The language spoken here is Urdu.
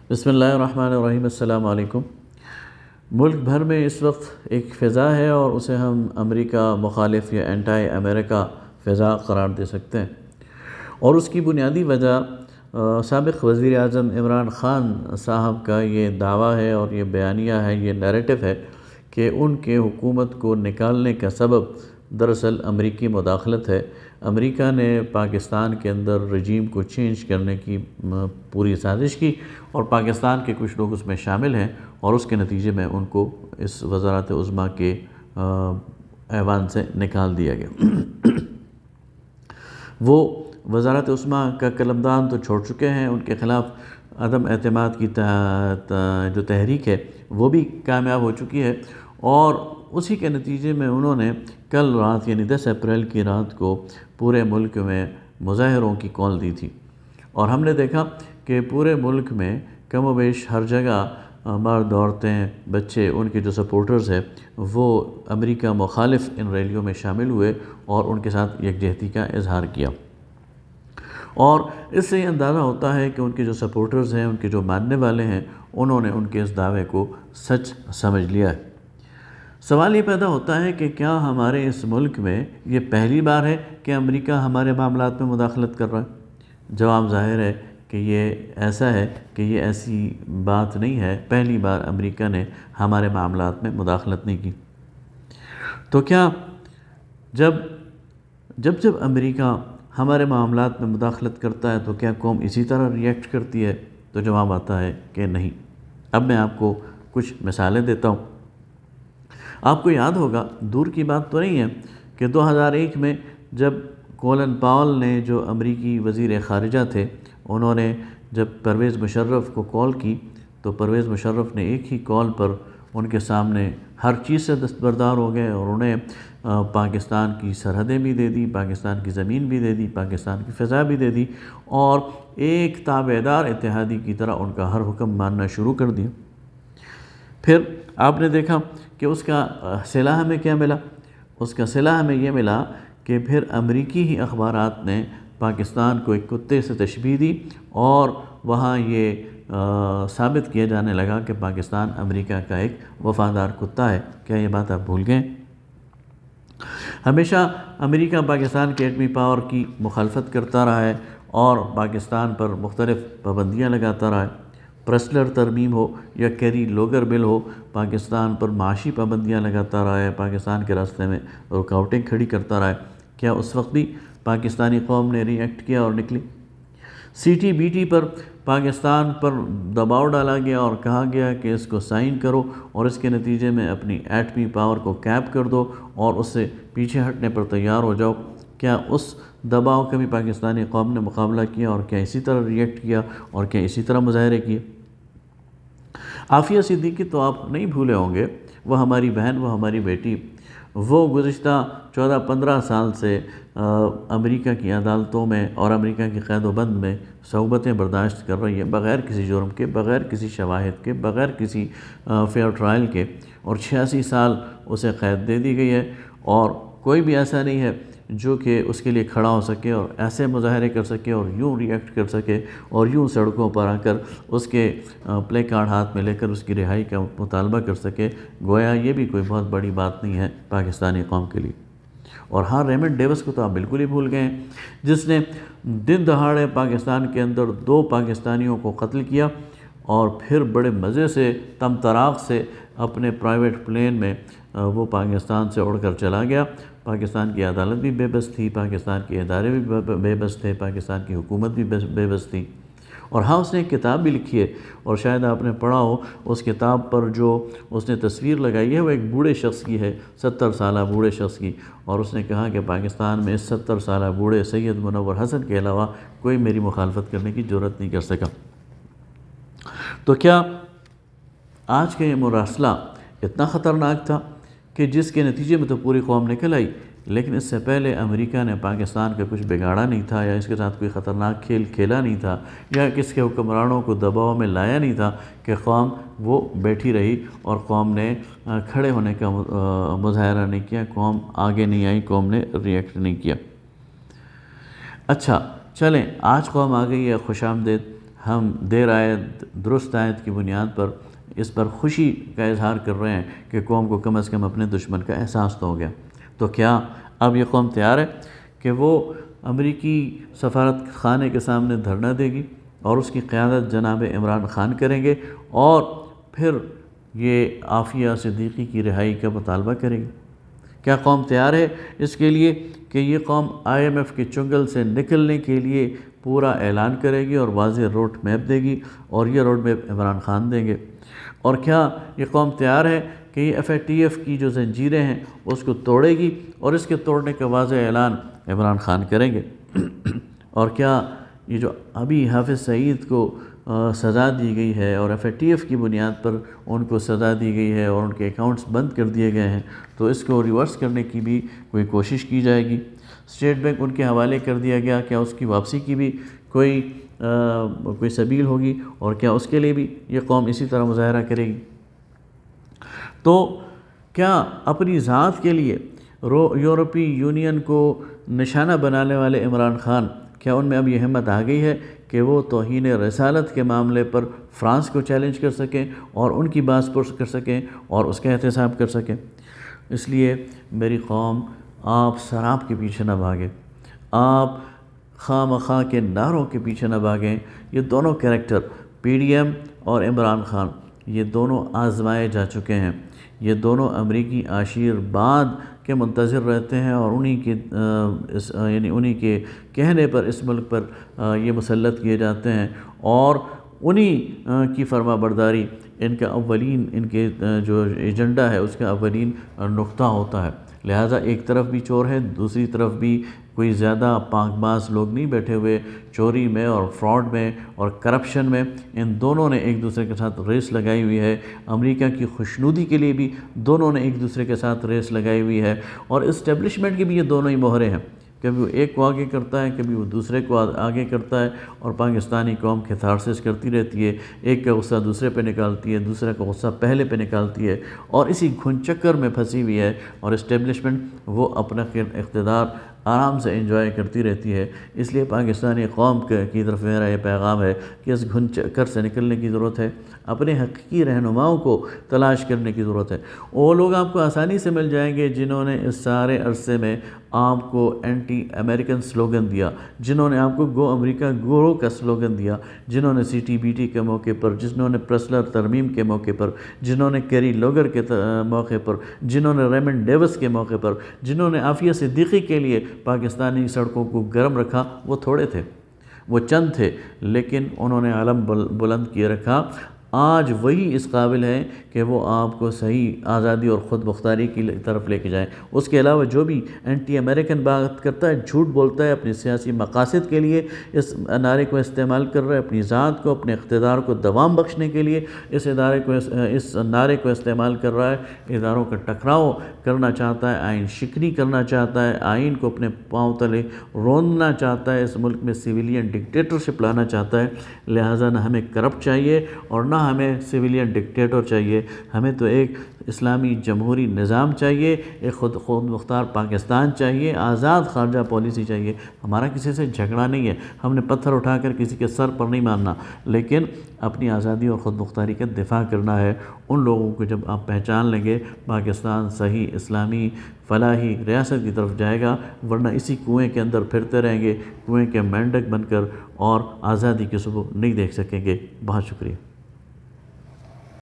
بسم اللہ الرحمن الرحیم۔ السلام علیکم۔ ملک بھر میں اس وقت ایک فضا ہے اور اسے ہم امریکہ مخالف یا اینٹائی امریکہ فضا قرار دے سکتے ہیں، اور اس کی بنیادی وجہ سابق وزیر اعظم عمران خان صاحب کا یہ دعویٰ ہے اور یہ بیانیہ ہے، یہ نیریٹو ہے کہ ان کے حکومت کو نکالنے کا سبب دراصل امریکی مداخلت ہے۔ امریکہ نے پاکستان کے اندر رجیم کو چینج کرنے کی پوری سازش کی اور پاکستان کے کچھ لوگ اس میں شامل ہیں، اور اس کے نتیجے میں ان کو اس وزارت عظمیٰ کے ایوان سے نکال دیا گیا۔ وہ وزارت عظمیٰ کا قلمدان تو چھوڑ چکے ہیں، ان کے خلاف عدم اعتماد کی جو تحریک ہے وہ بھی کامیاب ہو چکی ہے، اور اسی کے نتیجے میں انہوں نے کل رات یعنی 10 اپریل کی رات کو پورے ملک میں مظاہروں کی کال دی تھی، اور ہم نے دیکھا کہ پورے ملک میں کم و بیش ہر جگہ مرد، عورتیں، بچے، ان کے جو سپورٹرز ہیں وہ امریکہ مخالف ان ریلیوں میں شامل ہوئے اور ان کے ساتھ یکجہتی کا اظہار کیا، اور اس سے یہ اندازہ ہوتا ہے کہ ان کے جو سپورٹرز ہیں، ان کے جو ماننے والے ہیں، انہوں نے ان کے اس دعوے کو سچ سمجھ لیا ہے۔ سوال یہ پیدا ہوتا ہے کہ کیا ہمارے اس ملک میں یہ پہلی بار ہے کہ امریکہ ہمارے معاملات میں مداخلت کر رہا ہے؟ جواب ظاہر ہے کہ یہ ایسا ہے کہ یہ ایسی بات نہیں ہے، پہلی بار امریکہ نے ہمارے معاملات میں مداخلت نہیں کی۔ تو کیا جب امریکہ ہمارے معاملات میں مداخلت کرتا ہے تو کیا قوم اسی طرح ریئیکٹ کرتی ہے؟ تو جواب آتا ہے کہ نہیں۔ اب میں آپ کو کچھ مثالیں دیتا ہوں۔ آپ کو یاد ہوگا، دور کی بات تو نہیں ہے کہ 2001 میں جب کولن پاول نے، جو امریکی وزیر خارجہ تھے، انہوں نے جب پرویز مشرف کو کال کی تو پرویز مشرف نے ایک ہی کال پر ان کے سامنے ہر چیز سے دستبردار ہو گئے، اور انہیں پاکستان کی سرحدیں بھی دے دی، پاکستان کی زمین بھی دے دی، پاکستان کی فضا بھی دے دی، اور ایک تابعدار اتحادی کی طرح ان کا ہر حکم ماننا شروع کر دیا۔ پھر آپ نے دیکھا کہ اس کا صلہ ہمیں کیا ملا؟ اس کا صلہ ہمیں یہ ملا کہ پھر امریکی ہی اخبارات نے پاکستان کو ایک کتے سے تشبیہ دی، اور وہاں یہ ثابت کیا جانے لگا کہ پاکستان امریکہ کا ایک وفادار کتا ہے۔ کیا یہ بات آپ بھول گئے؟ ہمیشہ امریکہ پاکستان کے ایٹمی پاور کی مخالفت کرتا رہا ہے اور پاکستان پر مختلف پابندیاں لگاتا رہا ہے۔ پرسلر ترمیم ہو یا کیری لوگر بل ہو، پاکستان پر معاشی پابندیاں لگاتا رہا ہے، پاکستان کے راستے میں رکاوٹیں کھڑی کرتا رہا ہے۔ کیا اس وقت بھی پاکستانی قوم نے ری ایکٹ کیا اور نکلی؟ سی ٹی بی ٹی پر پاکستان پر دباؤ ڈالا گیا اور کہا گیا کہ اس کو سائن کرو اور اس کے نتیجے میں اپنی ایٹمی پاور کو کیپ کر دو اور اس سے پیچھے ہٹنے پر تیار ہو جاؤ۔ کیا اس دباؤ کا بھی پاکستانی قوم نے مقابلہ کیا اور کیا اسی طرح ری ایکٹ کیا اور کیا اسی طرح مظاہرے کیے؟ عافیہ صدیقی تو آپ نہیں بھولے ہوں گے، وہ ہماری بہن، وہ ہماری بیٹی، وہ گزشتہ 14-15 سال سے امریکہ کی عدالتوں میں اور امریکہ کی قید و بند میں صعوبتیں برداشت کر رہی ہے، بغیر کسی جرم کے، بغیر کسی شواہد کے، بغیر کسی فیئر ٹرائل کے، اور 86 سال اسے قید دے دی گئی ہے، اور کوئی بھی ایسا نہیں ہے جو کہ اس کے لیے کھڑا ہو سکے اور ایسے مظاہرے کر سکے اور یوں ری ایکٹ کر سکے اور یوں سڑکوں پر آ کر اس کے پلے کارڈ ہاتھ میں لے کر اس کی رہائی کا مطالبہ کر سکے، گویا یہ بھی کوئی بہت بڑی بات نہیں ہے پاکستانی قوم کے لیے۔ اور ہاں، ریمنڈ ڈیوس کو تو آپ بالکل ہی بھول گئے ہیں، جس نے دن دہاڑے پاکستان کے اندر 2 پاکستانیوں کو قتل کیا اور پھر بڑے مزے سے طمطراق سے اپنے پرائیویٹ پلین میں وہ پاکستان سے اڑ کر چلا گیا۔ پاکستان کی عدالت بھی بے بس تھی، پاکستان کے ادارے بھی بے بس تھے، پاکستان کی حکومت بھی بے بس تھی۔ اور ہاں، اس نے ایک کتاب بھی لکھی ہے، اور شاید آپ نے پڑھا ہو، اس کتاب پر جو اس نے تصویر لگائی ہے وہ ایک بوڑھے شخص کی ہے، 70 سالہ بوڑھے شخص کی، اور اس نے کہا کہ پاکستان میں اس 70 سالہ بوڑھے سید منور حسن کے علاوہ کوئی میری مخالفت کرنے کی جرات نہیں کر سکا۔ تو کیا آج کا یہ مراسلہ اتنا خطرناک تھا کہ جس کے نتیجے میں تو پوری قوم نکل آئی، لیکن اس سے پہلے امریکہ نے پاکستان کا کچھ بگاڑا نہیں تھا، یا اس کے ساتھ کوئی خطرناک کھیل کھیلا نہیں تھا، یا کس کے حکمرانوں کو دباؤ میں لایا نہیں تھا کہ قوم وہ بیٹھی رہی اور قوم نے کھڑے ہونے کا مظاہرہ نہیں کیا، قوم آگے نہیں آئی، قوم نے ری ایکٹ نہیں کیا۔ اچھا چلیں، آج قوم آ گئی ہے، خوش آمدید۔ ہم دیر آیت درست آیت کی بنیاد پر اس پر خوشی کا اظہار کر رہے ہیں کہ قوم کو کم از کم اپنے دشمن کا احساس تو ہو گیا۔ تو کیا اب یہ قوم تیار ہے کہ وہ امریکی سفارت خانے کے سامنے دھرنا دے گی اور اس کی قیادت جناب عمران خان کریں گے اور پھر یہ عافیہ صدیقی کی رہائی کا مطالبہ کرے گی؟ کیا قوم تیار ہے اس کے لیے کہ یہ قوم IMF کے چنگل سے نکلنے کے لیے پورا اعلان کرے گی اور واضح روڈ میپ دے گی اور یہ روڈ میپ عمران خان دیں گے؟ اور کیا یہ قوم تیار ہے کہ یہ FATF کی جو زنجیریں ہیں اس کو توڑے گی اور اس کے توڑنے کا واضح اعلان عمران خان کریں گے؟ اور کیا یہ جو ابھی حافظ سعید کو سزا دی گئی ہے اور FATF کی بنیاد پر ان کو سزا دی گئی ہے اور ان کے اکاؤنٹس بند کر دیے گئے ہیں، تو اس کو ریورس کرنے کی بھی کوئی کوشش کی جائے گی؟ اسٹیٹ بینک ان کے حوالے کر دیا گیا، کیا اس کی واپسی کی بھی کوئی سبیل ہوگی اور کیا اس کے لیے بھی یہ قوم اسی طرح مظاہرہ کرے گی؟ تو کیا اپنی ذات کے لیے یورپی یونین کو نشانہ بنانے والے عمران خان، کیا ان میں اب یہ ہمت آ گئی ہے کہ وہ توہین رسالت کے معاملے پر فرانس کو چیلنج کر سکیں اور ان کی باز پرس کر سکیں اور اس کا احتساب کر سکیں؟ اس لیے میری قوم، آپ سراب کے پیچھے نہ بھاگیں، آپ خواہ مخواہ کے نعروں کے پیچھے نہ بھاگیں۔ یہ دونوں کریکٹر PDM اور عمران خان، یہ دونوں آزمائے جا چکے ہیں، یہ دونوں امریکی آشیرواد کے منتظر رہتے ہیں اور انہی کے کہنے پر اس ملک پر یہ مسلط کیے جاتے ہیں اور انہی کی فرما برداری ان کے جو ایجنڈا ہے اس کا اولین نقطہ ہوتا ہے۔ لہٰذا ایک طرف بھی چور ہے، دوسری طرف بھی کوئی زیادہ پاک باز لوگ نہیں بیٹھے ہوئے چوری میں اور فراڈ میں اور کرپشن میں۔ ان دونوں نے ایک دوسرے کے ساتھ ریس لگائی ہوئی ہے، امریکہ کی خوشنودی کے لیے بھی دونوں نے ایک دوسرے کے ساتھ ریس لگائی ہوئی ہے، اور اسٹیبلشمنٹ کی بھی یہ دونوں ہی مہرے ہیں، کبھی وہ ایک کو آگے کرتا ہے، کبھی وہ دوسرے کو آگے کرتا ہے، اور پاکستانی قوم کیتھارسس کرتی رہتی ہے، ایک کا غصہ دوسرے پہ نکالتی ہے، دوسرے کا غصہ پہلے پہ نکالتی ہے، اور اسی گھن چکر میں پھنسی ہوئی ہے، اور اسٹیبلشمنٹ وہ اپنا اقتدار آرام سے انجوائے کرتی رہتی ہے۔ اس لیے پاکستانی قوم کی طرف میرا یہ پیغام ہے کہ اس گھن چکر سے نکلنے کی ضرورت ہے، اپنے حقیقی رہنماؤں کو تلاش کرنے کی ضرورت ہے۔ وہ لوگ آپ کو آسانی سے مل جائیں گے جنہوں نے اس سارے عرصے میں آپ کو اینٹی امریکن سلوگن دیا، جنہوں نے آپ کو گو امریکہ گو کا سلوگن دیا، جنہوں نے CTBT کے موقع پر، جنہوں نے پریسلر ترمیم کے موقع پر، جنہوں نے کیری لوگر کے موقع پر، جنہوں نے ریمنڈ ڈیوس کے موقع پر، جنہوں نے عافیہ صدیقی کے لیے پاکستانی سڑکوں کو گرم رکھا، وہ تھوڑے تھے، وہ چند تھے، لیکن انہوں نے علم بلند کیے رکھا۔ آج وہی اس قابل ہیں کہ وہ آپ کو صحیح آزادی اور خود مختاری کی طرف لے کے جائیں۔ اس کے علاوہ جو بھی اینٹی امریکن بات کرتا ہے، جھوٹ بولتا ہے، اپنی سیاسی مقاصد کے لیے اس نعرے کو استعمال کر رہا ہے، اپنی ذات کو، اپنے اقتدار کو دوام بخشنے کے لیے اس نعرے کو استعمال کر رہا ہے، اداروں کا ٹکراؤ کرنا چاہتا ہے، آئین شکنی کرنا چاہتا ہے، آئین کو اپنے پاؤں تلے روننا چاہتا ہے، اس ملک میں سویلین ڈکٹیٹرشپ لانا چاہتا ہے۔ لہٰذا نہ ہمیں کرپٹ چاہیے اور نہ ہمیں سویلین ڈکٹیٹر چاہیے، ہمیں تو ایک اسلامی جمہوری نظام چاہیے، ایک خود مختار پاکستان چاہیے، آزاد خارجہ پالیسی چاہیے۔ ہمارا کسی سے جھگڑا نہیں ہے، ہم نے پتھر اٹھا کر کسی کے سر پر نہیں مارنا، لیکن اپنی آزادی اور خود مختاری کا دفاع کرنا ہے۔ ان لوگوں کو جب آپ پہچان لیں گے، پاکستان صحیح اسلامی فلاحی ریاست کی طرف جائے گا، ورنہ اسی کنویں کے اندر پھرتے رہیں گے، کنویں کے مینڈک بن کر، اور آزادی کی صبح نہیں دیکھ سکیں گے۔ بہت شکریہ۔